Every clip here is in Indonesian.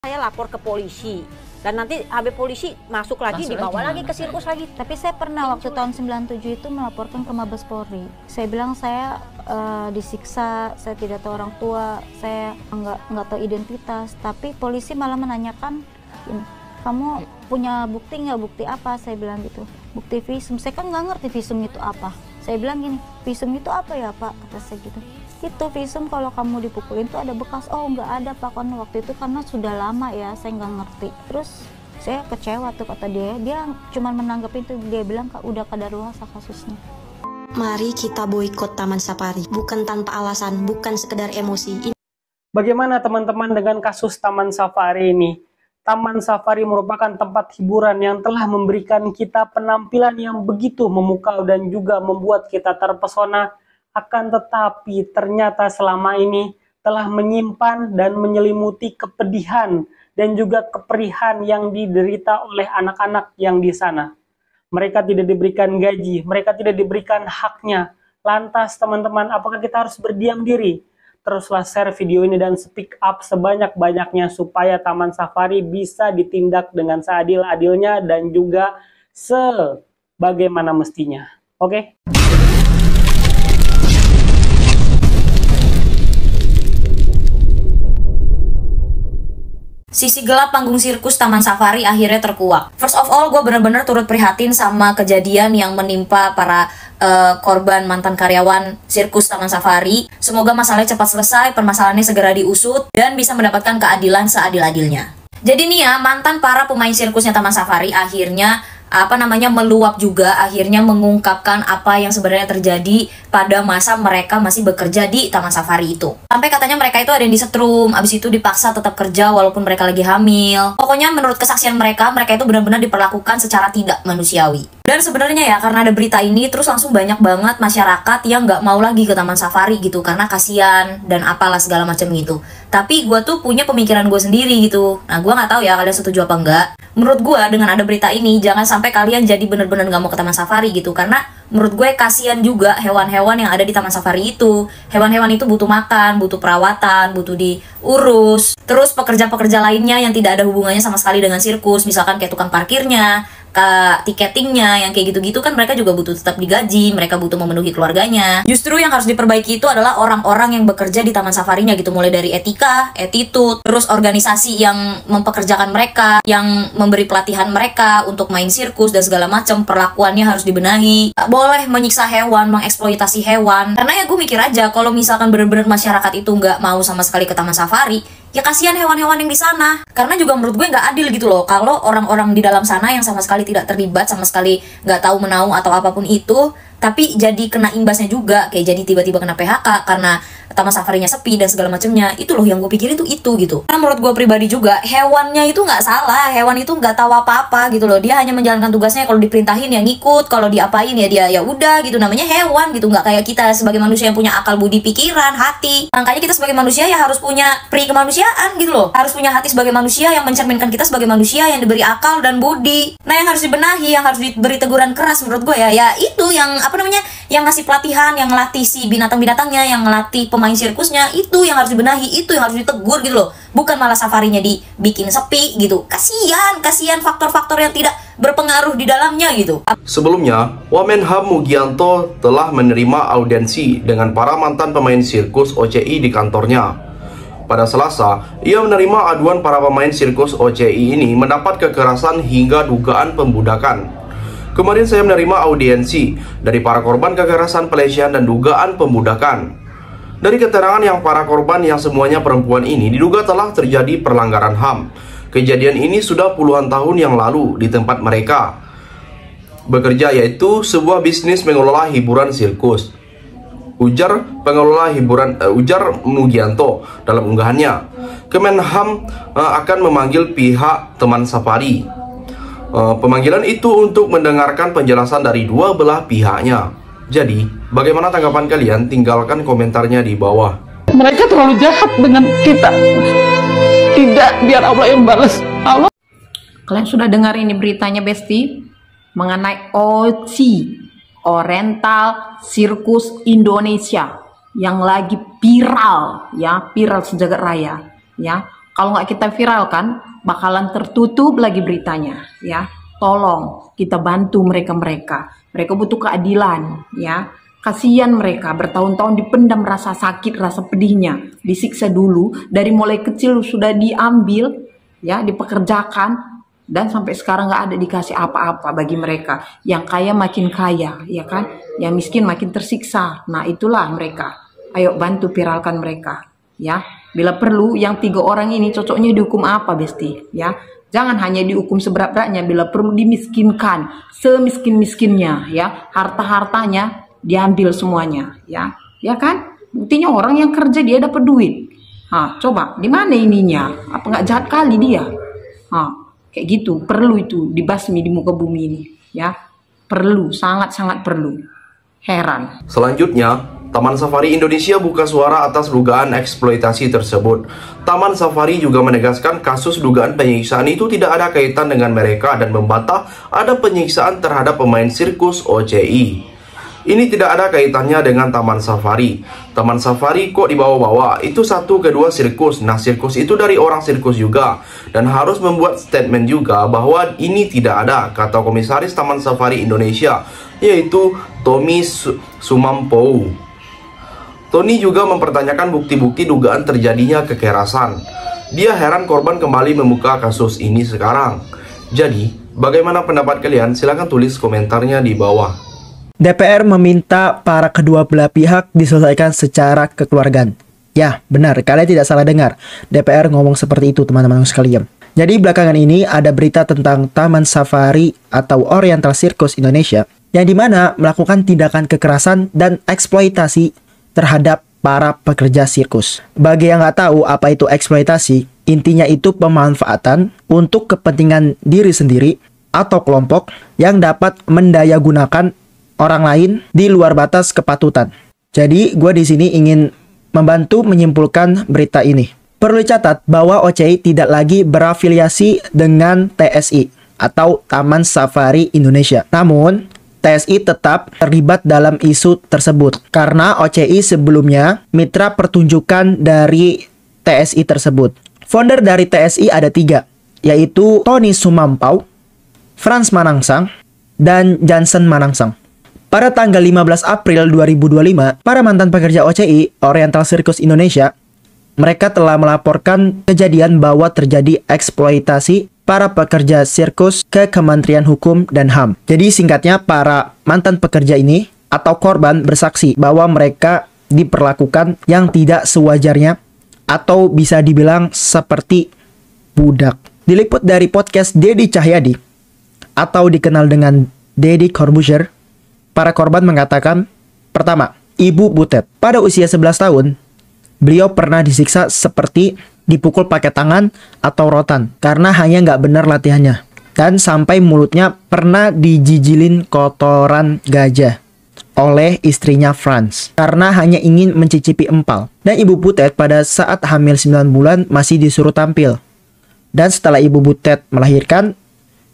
Saya lapor ke polisi dan nanti habis polisi masuk lagi dibawa lagi ke sirkus lagi. Tapi saya pernah waktu tahun 97 itu melaporkan ke Mabes Polri. Saya bilang saya disiksa, saya tidak tahu orang tua, saya nggak tahu identitas. Tapi polisi malah menanyakan, kamu punya bukti nggak? Bukti apa? Saya bilang gitu. Bukti visum. Saya kan nggak ngerti visum itu apa. Saya bilang gini, visum itu apa ya Pak? Kata saya gitu. Itu visum kalau kamu dipukulin tuh ada bekas. Oh nggak ada Pak, karena waktu itu karena sudah lama ya, saya nggak ngerti. Terus saya kecewa tuh kata dia cuma menanggapin itu, dia bilang udah kadaluarsa kasusnya. Mari kita boikot Taman Safari, bukan tanpa alasan, bukan sekedar emosi. Bagaimana teman-teman dengan kasus Taman Safari ini? Taman Safari merupakan tempat hiburan yang telah memberikan kita penampilan yang begitu memukau dan juga membuat kita terpesona. Akan tetapi ternyata selama ini telah menyimpan dan menyelimuti kepedihan dan juga keperihan yang diderita oleh anak-anak yang di sana. Mereka tidak diberikan gaji, mereka tidak diberikan haknya. Lantas teman-teman, apakah kita harus berdiam diri? Teruslah share video ini dan speak up sebanyak-banyaknya supaya Taman Safari bisa ditindak dengan seadil-adilnya dan juga sebagaimana mestinya. Oke? Sisi gelap panggung sirkus Taman Safari akhirnya terkuak. First of all, gue bener-bener turut prihatin sama kejadian yang menimpa para korban mantan karyawan sirkus Taman Safari. Semoga masalahnya cepat selesai, permasalahannya segera diusut, dan bisa mendapatkan keadilan seadil-adilnya. Jadi nih ya, mantan para pemain sirkusnya Taman Safari akhirnya meluap juga, akhirnya mengungkapkan apa yang sebenarnya terjadi pada masa mereka masih bekerja di Taman Safari itu. Sampai katanya mereka itu ada yang disetrum, abis itu dipaksa tetap kerja walaupun mereka lagi hamil. Pokoknya menurut kesaksian mereka itu benar-benar diperlakukan secara tidak manusiawi. Dan sebenarnya ya, karena ada berita ini, terus langsung banyak banget masyarakat yang nggak mau lagi ke Taman Safari gitu, karena kasihan dan apalah segala macam gitu. Tapi gue tuh punya pemikiran gue sendiri gitu. Nah, gue nggak tahu ya kalian setuju apa enggak. Menurut gue dengan ada berita ini, jangan sampai kalian jadi bener-bener nggak mau ke Taman Safari gitu, karena menurut gue kasihan juga hewan-hewan yang ada di Taman Safari itu. Hewan-hewan itu butuh makan, butuh perawatan, butuh diurus. Terus pekerja-pekerja lainnya yang tidak ada hubungannya sama sekali dengan sirkus, misalkan kayak tukang parkirnya, tiketingnya, yang kayak gitu-gitu kan mereka juga butuh tetap digaji, mereka butuh memenuhi keluarganya. Justru yang harus diperbaiki itu adalah orang-orang yang bekerja di Taman Safarinya gitu, mulai dari etika, attitude, terus organisasi yang mempekerjakan mereka, yang memberi pelatihan mereka untuk main sirkus dan segala macam, perlakuannya harus dibenahi. Gak boleh menyiksa hewan, mengeksploitasi hewan. Karena ya gue mikir aja, kalau misalkan bener-bener masyarakat itu nggak mau sama sekali ke Taman Safari, ya kasihan hewan-hewan yang di sana. Karena juga menurut gue nggak adil gitu loh, kalau orang-orang di dalam sana yang sama sekali tidak terlibat, sama sekali nggak tahu menau atau apapun itu, tapi jadi kena imbasnya juga, kayak jadi tiba-tiba kena PHK karena Taman Safarinya sepi dan segala macamnya. Itu loh yang gue pikirin tuh itu gitu. Karena menurut gue pribadi juga, hewannya itu nggak salah, hewan itu nggak tahu apa-apa gitu loh. Dia hanya menjalankan tugasnya, kalau diperintahin ya ngikut, kalau diapain ya dia ya udah gitu. Namanya hewan gitu, nggak kayak kita sebagai manusia yang punya akal, budi, pikiran, hati. Makanya kita sebagai manusia ya harus punya pri kemanusiaan gitu loh. Harus punya hati sebagai manusia yang mencerminkan kita sebagai manusia yang diberi akal dan budi. Nah, yang harus dibenahi, yang harus diberi teguran keras menurut gue ya itu yang yang ngasih pelatihan, yang ngelatih si binatang-binatangnya, yang ngelatih pemain sirkusnya, itu yang harus dibenahi, itu yang harus ditegur gitu loh. Bukan malah safarinya dibikin sepi gitu. Kasihan faktor-faktor yang tidak berpengaruh di dalamnya gitu. Sebelumnya, Wamenham Mugianto telah menerima audiensi dengan para mantan pemain sirkus OCI di kantornya. Pada Selasa, ia menerima aduan para pemain sirkus OCI ini mendapat kekerasan hingga dugaan pembudakan. Kemarin saya menerima audiensi dari para korban kekerasan, pelecehan, dan dugaan pembudakan. Dari keterangan yang para korban yang semuanya perempuan ini diduga telah terjadi pelanggaran HAM. Kejadian ini sudah puluhan tahun yang lalu di tempat mereka bekerja, yaitu sebuah bisnis mengelola hiburan sirkus. Ujar pengelola hiburan, ujar Mugianto dalam unggahannya. Kemenham akan memanggil pihak Taman Safari. Pemanggilan itu untuk mendengarkan penjelasan dari dua belah pihaknya. Jadi, bagaimana tanggapan kalian? Tinggalkan komentarnya di bawah. Mereka terlalu jahat dengan kita. Tidak, biar Allah yang balas. Allah. Kalian sudah dengar ini beritanya, Besti? Mengenai OC, Oriental Circus Indonesia, yang lagi viral, ya, viral sejagat raya, ya. Kalau nggak kita viralkan, bakalan tertutup lagi beritanya, ya. Tolong kita bantu mereka-mereka. Mereka butuh keadilan, ya. Kasihan mereka, bertahun-tahun dipendam rasa sakit, rasa pedihnya, disiksa dulu, dari mulai kecil sudah diambil, ya, dipekerjakan, dan sampai sekarang nggak ada dikasih apa-apa bagi mereka. Yang kaya makin kaya, ya kan? Yang miskin makin tersiksa. Nah, itulah mereka. Ayo bantu viralkan mereka, ya. Bila perlu, yang 3 orang ini cocoknya dihukum apa, Besti? Ya, jangan hanya dihukum seberat-beratnya. Bila perlu dimiskinkan, semiskin-miskinnya, ya. Harta-hartanya diambil semuanya, ya. Ya kan? Buktinya orang yang kerja dia dapat duit. Coba, di mana ininya? Apa nggak jahat kali dia? Kayak gitu, perlu itu dibasmi di muka bumi ini, ya. Perlu, sangat-sangat perlu. Heran. Selanjutnya, Taman Safari Indonesia buka suara atas dugaan eksploitasi tersebut. Taman Safari juga menegaskan kasus dugaan penyiksaan itu tidak ada kaitan dengan mereka dan membantah ada penyiksaan terhadap pemain sirkus OCI. Ini tidak ada kaitannya dengan Taman Safari. Taman Safari kok dibawa-bawa? Itu satu kedua sirkus. Nah, sirkus itu dari orang sirkus juga. Dan harus membuat statement juga bahwa ini tidak ada, kata Komisaris Taman Safari Indonesia, yaitu Tommy Sumampou. Tony juga mempertanyakan bukti-bukti dugaan terjadinya kekerasan. Dia heran korban kembali membuka kasus ini sekarang. Jadi, bagaimana pendapat kalian? Silahkan tulis komentarnya di bawah. DPR meminta para kedua belah pihak diselesaikan secara kekeluargaan. Ya, benar, kalian tidak salah dengar. DPR ngomong seperti itu, teman-teman sekalian. Jadi belakangan ini ada berita tentang Taman Safari atau Oriental Circus Indonesia yang dimana melakukan tindakan kekerasan dan eksploitasi terhadap para pekerja sirkus. Bagi yang nggak tahu apa itu eksploitasi, intinya itu pemanfaatan untuk kepentingan diri sendiri atau kelompok yang dapat mendayagunakan orang lain di luar batas kepatutan. Jadi, gue di sini ingin membantu menyimpulkan berita ini. Perlu dicatat bahwa OCI tidak lagi berafiliasi dengan TSI atau Taman Safari Indonesia. Namun, TSI tetap terlibat dalam isu tersebut karena OCI sebelumnya mitra pertunjukan dari TSI tersebut. Founder dari TSI ada 3, yaitu Tony Sumampau, Frans Manangsang, dan Jansen Manangsang. Pada tanggal 15 April 2025, para mantan pekerja OCI, Oriental Circus Indonesia, mereka telah melaporkan kejadian bahwa terjadi eksploitasi para pekerja sirkus ke Kementerian Hukum dan HAM. Jadi singkatnya, para mantan pekerja ini atau korban bersaksi bahwa mereka diperlakukan yang tidak sewajarnya atau bisa dibilang seperti budak. Diliput dari podcast Deddy Cahyadi atau dikenal dengan Deddy Corbuzier, para korban mengatakan, pertama, Ibu Butet. Pada usia 11 tahun, beliau pernah disiksa seperti dipukul pakai tangan atau rotan karena hanya nggak benar latihannya. Dan sampai mulutnya pernah dijijilin kotoran gajah oleh istrinya Frans karena hanya ingin mencicipi empal. Dan Ibu Butet pada saat hamil 9 bulan masih disuruh tampil. Dan setelah Ibu Butet melahirkan,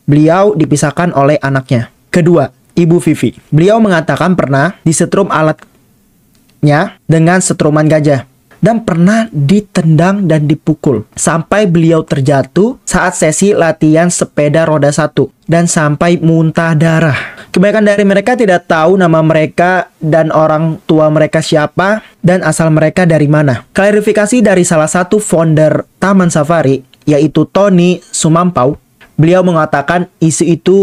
beliau dipisahkan oleh anaknya. Kedua, Ibu Vivi. Beliau mengatakan pernah disetrum alatnya dengan setruman gajah dan pernah ditendang dan dipukul sampai beliau terjatuh saat sesi latihan sepeda roda 1 dan sampai muntah darah. Kebanyakan dari mereka tidak tahu nama mereka dan orang tua mereka siapa dan asal mereka dari mana. Klarifikasi dari salah satu founder Taman Safari, yaitu Tony Sumampau, beliau mengatakan isu itu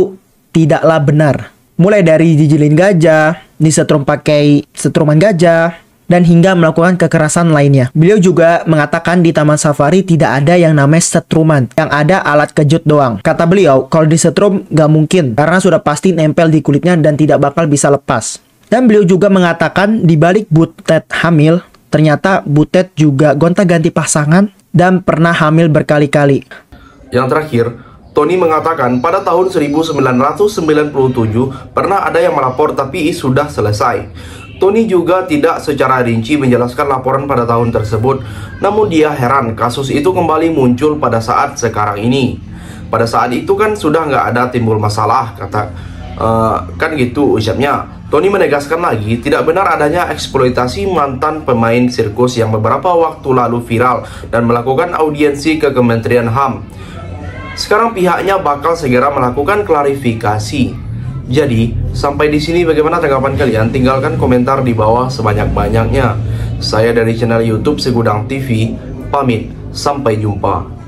tidaklah benar. Mulai dari jijilin gajah, disetrum pakai setruman gajah, dan hingga melakukan kekerasan lainnya. Beliau juga mengatakan di Taman Safari tidak ada yang namanya setruman, yang ada alat kejut doang. Kata beliau, kalau disetrum gak mungkin, karena sudah pasti nempel di kulitnya dan tidak bakal bisa lepas. Dan beliau juga mengatakan di balik Butet hamil, ternyata Butet juga gonta-ganti pasangan dan pernah hamil berkali-kali. Yang terakhir, Tony mengatakan pada tahun 1997 pernah ada yang melapor tapi sudah selesai. Tony juga tidak secara rinci menjelaskan laporan pada tahun tersebut, namun dia heran kasus itu kembali muncul pada saat sekarang ini. Pada saat itu kan sudah nggak ada timbul masalah, Kan gitu ucapnya. Tony menegaskan lagi, tidak benar adanya eksploitasi mantan pemain sirkus yang beberapa waktu lalu viral dan melakukan audiensi ke Kementerian HAM. Sekarang pihaknya bakal segera melakukan klarifikasi. Jadi, sampai di sini bagaimana tanggapan kalian? Tinggalkan komentar di bawah sebanyak-banyaknya. Saya dari channel YouTube Segudang TV, pamit. Sampai jumpa.